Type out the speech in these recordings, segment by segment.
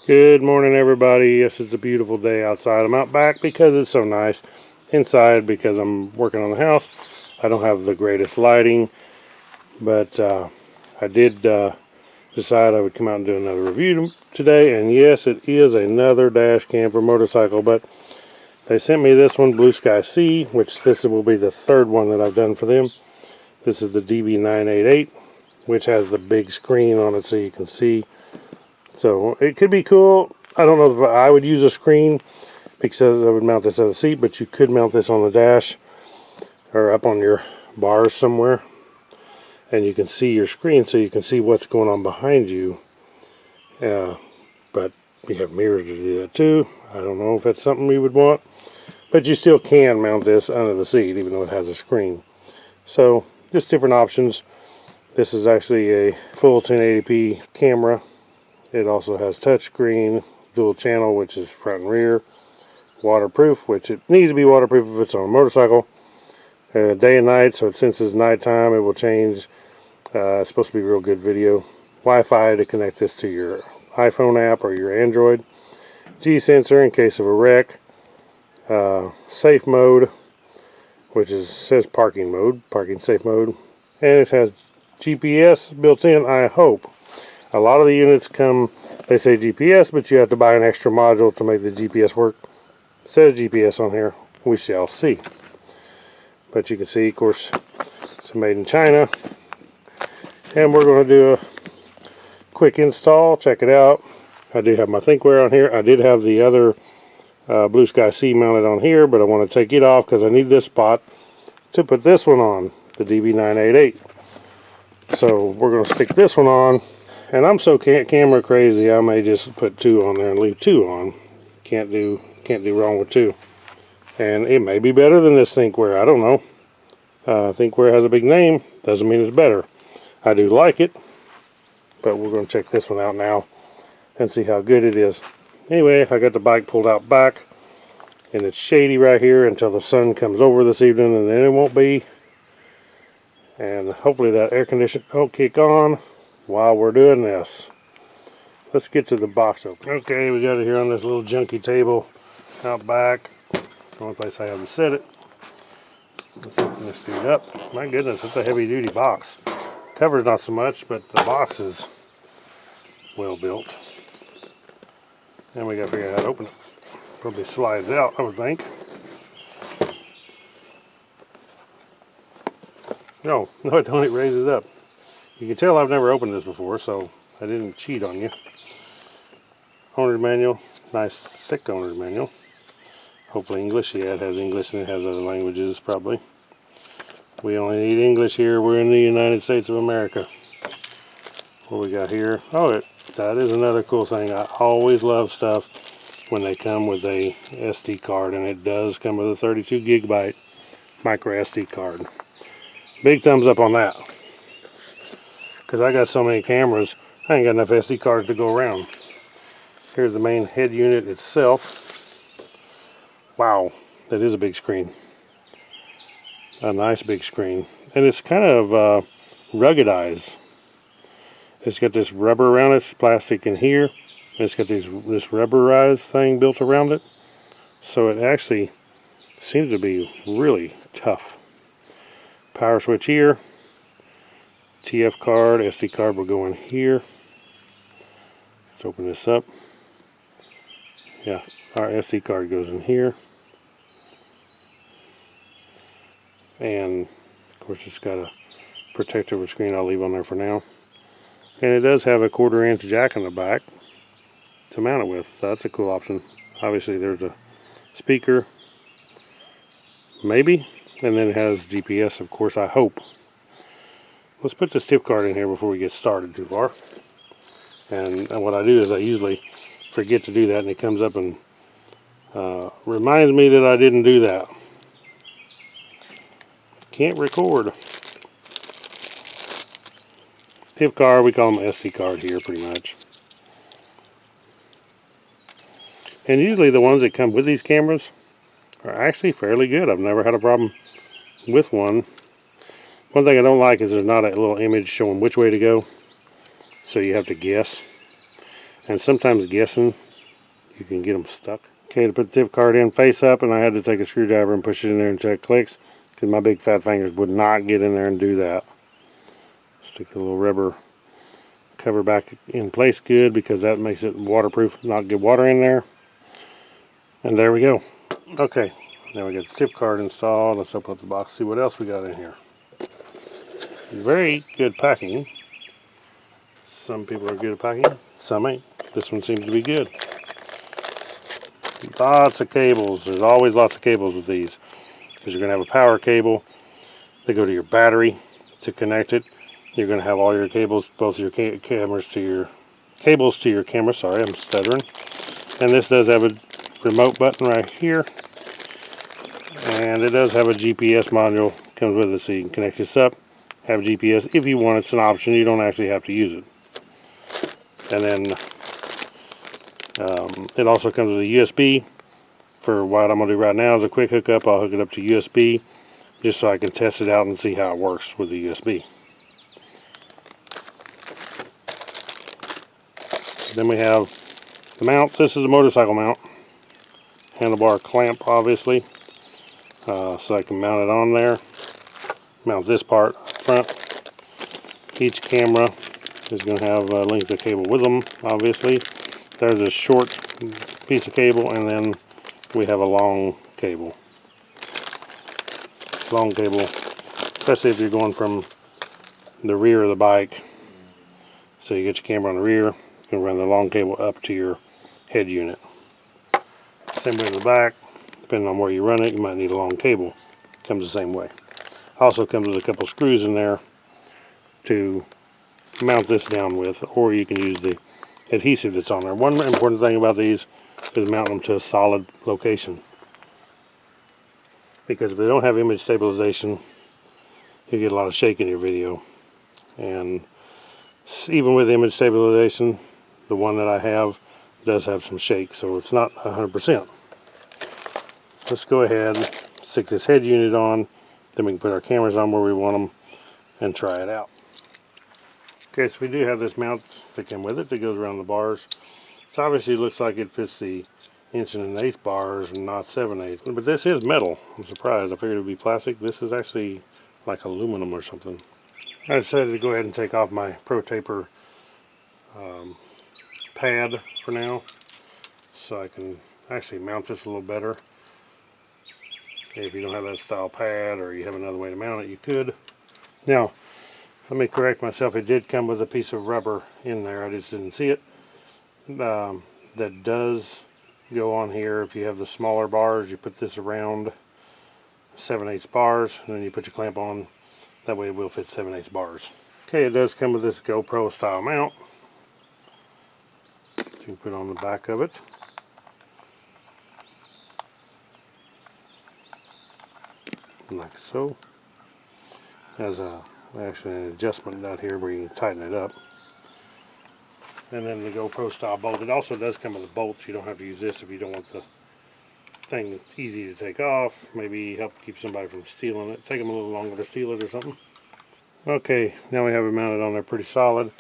Good morning, everybody. Yes, it's a beautiful day outside. I'm out back because it's so nice. Inside because I'm working on the house. I don't have the greatest lighting, but I did decide I would come out and do another review today. And yes, it is another dash cam for motorcycle, but they sent me this one, BlueSkySea, which this will be the third one that I've done for them. This is the DV988, which has the big screen on it so you can see. So it could be cool. I don't know if I would use a screen because I would mount this as a seat, but you could mount this on the dash or up on your bars somewhere, and you can see your screen so you can see what's going on behind you. But you have mirrors to do that too. I don't know if that's something we would want, but you still can mount this under the seat even though it has a screen. So just different options. This is actually a full 1080p camera. It also has touchscreen, dual channel, which is front and rear, waterproof, which it needs to be waterproof if it's on a motorcycle. Day and night, so since it's nighttime, it will change. It's supposed to be real good video. Wi-Fi to connect this to your iPhone app or your Android. G-sensor in case of a wreck. Safe mode, which says parking mode, parking safe mode. And it has GPS built in, I hope. A lot of the units come, they say GPS, but you have to buy an extra module to make the GPS work. It says GPS on here. We shall see. But you can see, of course, it's made in China. And we're going to do a quick install. Check it out. I do have my thinkware on here. I did have the other BlueSkySea mounted on here, but I want to take it off because I need this spot to put this one on, the DV988. So we're going to stick this one on. And I'm so camera crazy, I may just put two on there and leave two on. Can't do wrong with two. And it may be better than this thinkware. I don't know. Thinkware has a big name. Doesn't mean it's better. I do like it. But we're going to check this one out now and see how good it is. Anyway, I got the bike pulled out back. And it's shady right here until the sun comes over this evening. And then it won't be. And hopefully that air conditioner won't kick on while we're doing this. Let's get to the box opener. Okay, we got it here on this little junky table out back. The only place I have to set it. Let's open this dude up. My goodness, it's a heavy duty box. Cover's not so much, but the box is well built. And we gotta figure out how to open it. Probably slides out, I would think. No, it don't. It raises up. You can tell I've never opened this before, so I didn't cheat on you. Owner's manual. Nice thick owner's manual. Hopefully English. Yeah, it has English and it has other languages probably. We only need English here. We're in the United States of America. What we got here? Oh, that is another cool thing. I always love stuff when they come with a SD card, and it does come with a 32 gigabyte micro SD card. Big thumbs up on that. Because I got so many cameras, I ain't got enough SD cards to go around. Here's the main head unit itself. Wow, that is a big screen. A nice big screen. And it's kind of ruggedized. It's got this rubber around it, it's plastic in here. And it's got this rubberized thing built around it. So it actually seems to be really tough. Power switch here. TF card, SD card will go in here. Let's open this up. Yeah, our SD card goes in here. And of course it's got a protector with screen I'll leave on there for now. And it does have a 1/4 inch jack in the back to mount it with, so that's a cool option. Obviously there's a speaker, maybe, and then it has GPS, of course, I hope. Let's put this tip card in here before we get started too far. And what I do is I usually forget to do that, and it comes up and reminds me that I didn't do that. Can't record. Tip card, we call them SD card here pretty much. And usually the ones that come with these cameras are actually fairly good. I've never had a problem with one. One thing I don't like is there's not a little image showing which way to go, so you have to guess. and sometimes guessing you can get them stuck. Okay, to put the tip card in face up, and I had to take a screwdriver and push it in there until it clicks, because my big fat fingers would not get in there and do that. Stick the little rubber cover back in place good, because that makes it waterproof, not get water in there. And there we go. Okay, now we got the tip card installed. Let's open up the box, see what else we got in here. Very good packing. Some people are good at packing, some ain't. This one seems to be good. Lots of cables. There's always lots of cables with these, because you're going to have a power cable that go to your battery to connect it. You're going to have all your cables, both your cameras to your cables to your camera. Sorry, I'm stuttering. And this does have a remote button right here, and it does have a GPS module comes with it, so you can connect this up, have GPS if you want. It's an option. You don't actually have to use it. And then it also comes with a USB. For what I'm going to do right now is a quick hookup. I'll hook it up to USB just so I can test it out and see how it works with the USB. Then we have the mount. This is a motorcycle mount. Handlebar clamp, obviously. So I can mount it on there. Mount this part up front. Each camera is going to have a length of cable with them, obviously. There's a short piece of cable, and then we have a long cable. Long cable, especially if you're going from the rear of the bike. So you get your camera on the rear, you can run the long cable up to your head unit. Same way in the back, depending on where you run it, you might need a long cable. Comes the same way. Also comes with a couple screws in there to mount this down with, or you can use the adhesive that's on there. One important thing about these is mount them to a solid location, because if they don't have image stabilization, you get a lot of shake in your video. And even with image stabilization, the one that I have does have some shake, so it's not 100%. Let's go ahead and stick this head unit on, then we can put our cameras on where we want them and try it out. Okay, so we do have this mount that came with it that goes around the bars. So obviously it looks like it fits the 1 1/8" bars and not 7/8. But this is metal. I'm surprised. I figured it would be plastic. This is actually like aluminum or something. I decided to go ahead and take off my Pro Taper pad for now, so I can actually mount this a little better. If you don't have that style pad, or you have another way to mount it, you could. Now, let me correct myself. It did come with a piece of rubber in there. I just didn't see it. That does go on here. If you have the smaller bars, you put this around 7/8 bars, and then you put your clamp on. That way it will fit 7/8 bars. Okay, it does come with this GoPro style mount. You can put on the back of it. Like so. Has actually an adjustment out here where you can tighten it up. And then the GoPro style bolt. It also does come with a bolt. You don't have to use this if you don't want the thing easy to take off. Maybe help keep somebody from stealing it. Take them a little longer to steal it or something. Okay, now we have it mounted on there pretty solid.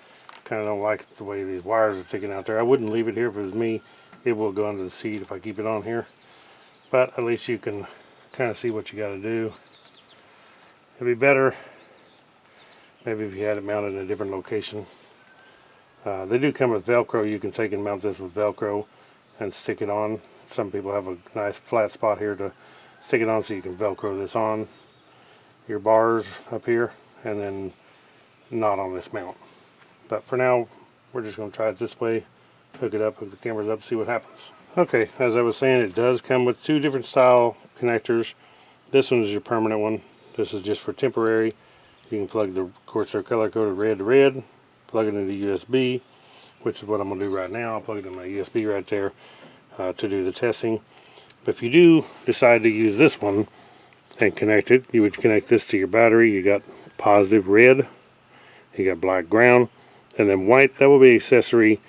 Kind of don't like the way these wires are sticking out there. I wouldn't leave it here if it was me. It will go under the seat if I keep it on here. But at least you can kind of see what you got to do. It'd be better maybe if you had it mounted in a different location. They do come with Velcro. You can take and mount this with Velcro and stick it on. Some people have a nice flat spot here to stick it on, so you can Velcro this on your bars up here, and then not on this mount. But for now, we're just going to try it this way, hook it up, hook the cameras up, see what happens. Okay, as I was saying, it does come with two different style connectors. This one is your permanent one. This is just for temporary. You can plug the, of course, they're color coded red to red, plug it into USB, which is what I'm going to do right now. I'll plug it in my USB right there to do the testing. But if you do decide to use this one and connect it, you would connect this to your battery. You got positive red, you got black ground, and then white. That will be accessory.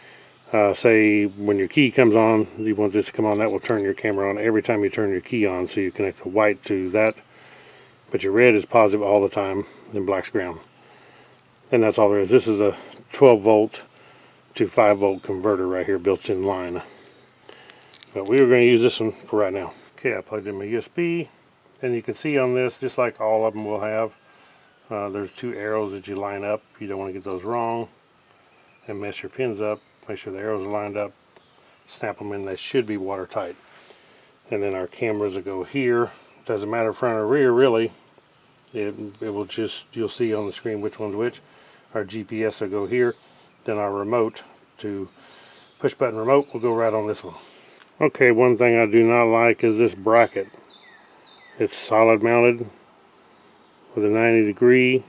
Say when your key comes on, you want this to come on, that will turn your camera on every time you turn your key on, so you connect the white to that. But your red is positive all the time, and black's ground. And that's all there is. This is a 12 volt to 5-volt converter right here built in line. But we were going to use this one for right now. Okay, I plugged in my USB, and you can see on this, just like all of them will have, there's 2 arrows that you line up. You don't want to get those wrong and mess your pins up. Make sure the arrows are lined up, snap them in. They should be watertight. And then our cameras will go here. Doesn't matter front or rear really. It will just, you'll see on the screen which one's which. Our GPS will go here. Then our remote, to push button remote, will go right on this one. Okay, one thing I do not like is this bracket. It's solid mounted with a 90-degree,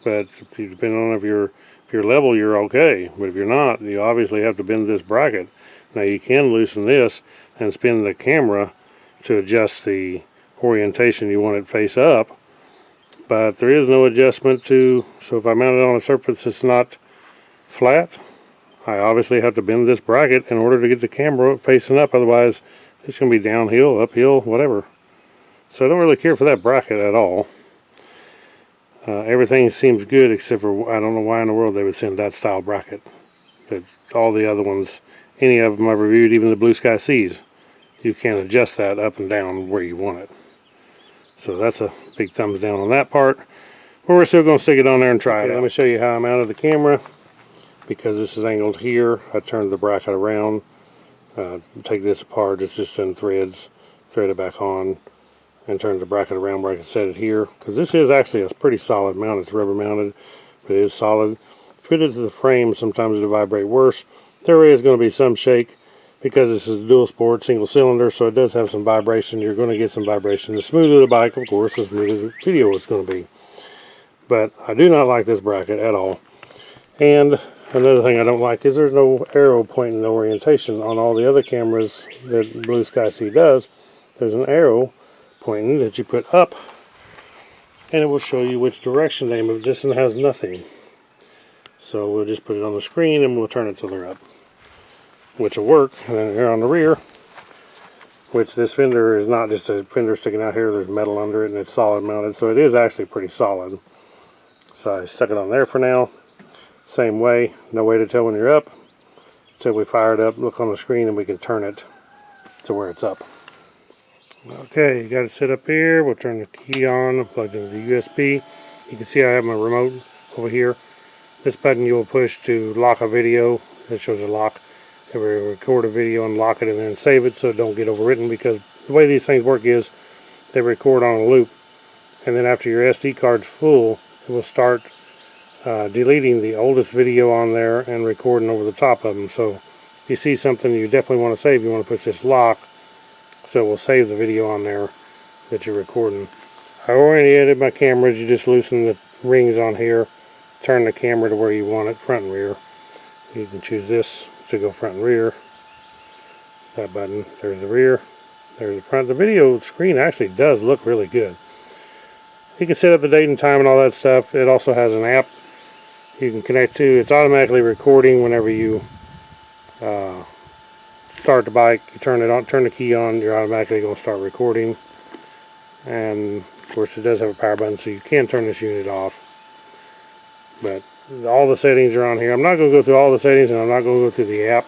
but if you, depending on if you're level, you're okay. But if you're not, you obviously have to bend this bracket. Now you can loosen this and spin the camera to adjust the orientation you want it face up, but there is no adjustment to, so if I mount it on a surface that's not flat, I obviously have to bend this bracket in order to get the camera facing up. Otherwise it's going to be downhill, uphill, whatever. So I don't really care for that bracket at all. Everything seems good except for, I don't know why in the world they would send that style bracket. But all the other ones, any of them I've reviewed, even the BlueSkySeas, you can adjust that up and down where you want it. So that's a big thumbs down on that part. But we're still going to stick it on there and try it out. Let me show you how I mounted the camera. Because this is angled here, I turned the bracket around. Take this apart, it's just in threads. Thread it back on and turn the bracket around where I can set it here. Because this is actually a pretty solid mount. It's rubber mounted, but it is solid. Fitted to the frame, sometimes it'll vibrate worse. There is going to be some shake because this is a dual sport, single cylinder, so it does have some vibration. You're going to get some vibration. The smoother the bike, of course, the smoother the video is going to be. But I do not like this bracket at all. And another thing I don't like is there's no arrow pointing the orientation. On all the other cameras that BlueSkySea does, there's an arrow pointing that you put up, and it will show you which direction they move. This one has nothing. So we'll just put it on the screen and we'll turn it till they're up, which will work. And then here on the rear, which this fender is not just a fender sticking out here, there's metal under it and it's solid mounted, so it is actually pretty solid. So I stuck it on there for now. Same way, no way to tell when you're up until we fire it up, look on the screen, and we can turn it to where it's up. Okay, you got it set up here. We'll turn the key on, plugged into the USB. You can see I have my remote over here. This button you will push to lock a video. It shows a lock. It will record a video and lock it and then save it so it don't get overwritten, because the way these things work is they record on a loop, and then after your SD card's full, it will start deleting the oldest video on there and recording over the top of them. So if you see something you definitely want to save, you want to push this lock so it will save the video on there that you're recording. I oriented my cameras. You just loosen the rings on here, turn the camera to where you want it, front and rear. You can choose this to go front and rear. That button, there's the rear, there's the front. The video screen actually does look really good. You can set up the date and time and all that stuff. It also has an app you can connect to. It's automatically recording whenever you start the bike. You turn it on, turn the key on, you're automatically going to start recording. And of course it does have a power button, so you can turn this unit off. But all the settings are on here. I'm not going to go through all the settings, and I'm not going to go through the app.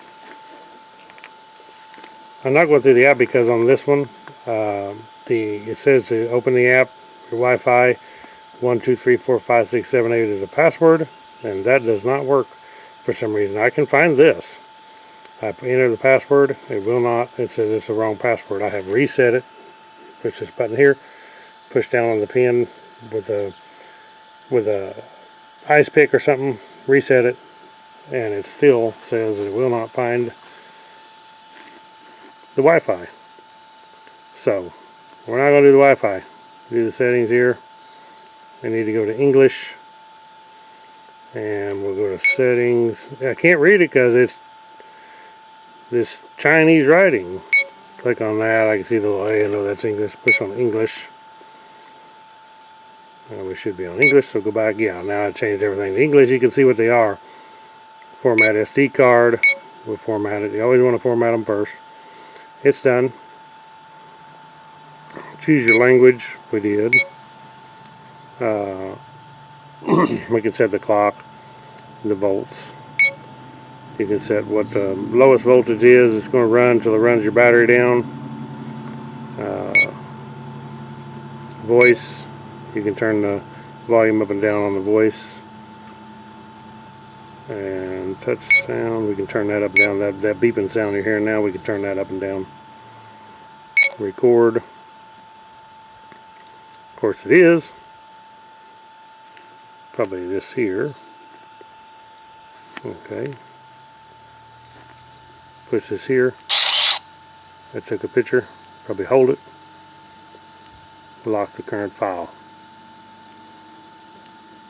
I'm not going through the app because on this one, it says to open the app, your Wi-Fi 1, 2, 3, 4, 5, 6, 7, 8 is a password, and that does not work for some reason. I can find this. I enter the password, it will not. It says it's the wrong password. I have reset it. Push this button here, push down on the pin with a ice pick or something, reset it, and it still says it will not find the Wi-Fi. So we're not going to do the Wi-Fi. Do the settings here. We need to go to English, and we'll go to settings. I can't read it because it's this Chinese writing. Click on that. I can see the little A. I know that's English. Push on English. We should be on English, so go back. Yeah, now I changed everything to English. You can see what they are. Format SD card. We'll format it. You always want to format them first. It's done. Choose your language. We did. We can set the clock, the volts, You can set what the lowest voltage is. It's going to run until it runs your battery down. Voice, you can turn the volume up and down on the voice. And touch sound, we can turn that up and down. That beeping sound you're hearing now, we can turn that up and down. Record. Of course it is. Probably this here. Okay. Push this here. I took a picture. Probably hold it. Lock the current file.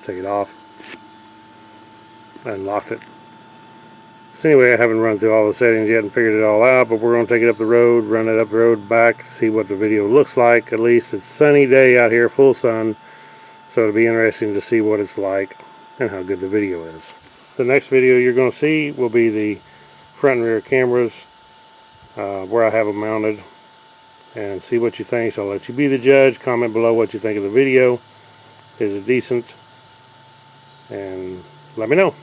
Take it off. Unlock it. So anyway, I haven't run through all the settings yet and figured it all out, but we're going to take it up the road, run it up the road back, see what the video looks like. At least it's a sunny day out here, full sun, so it'll be interesting to see what it's like and how good the video is. The next video you're going to see will be the front and rear cameras, where I have them mounted, and see what you think. So I'll let you be the judge. Comment below what you think of the video. Is it decent? And let me know.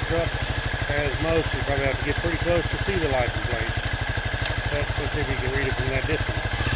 Truck. As most, you probably have to get pretty close to see the license plate. But let's see if you can read it from that distance.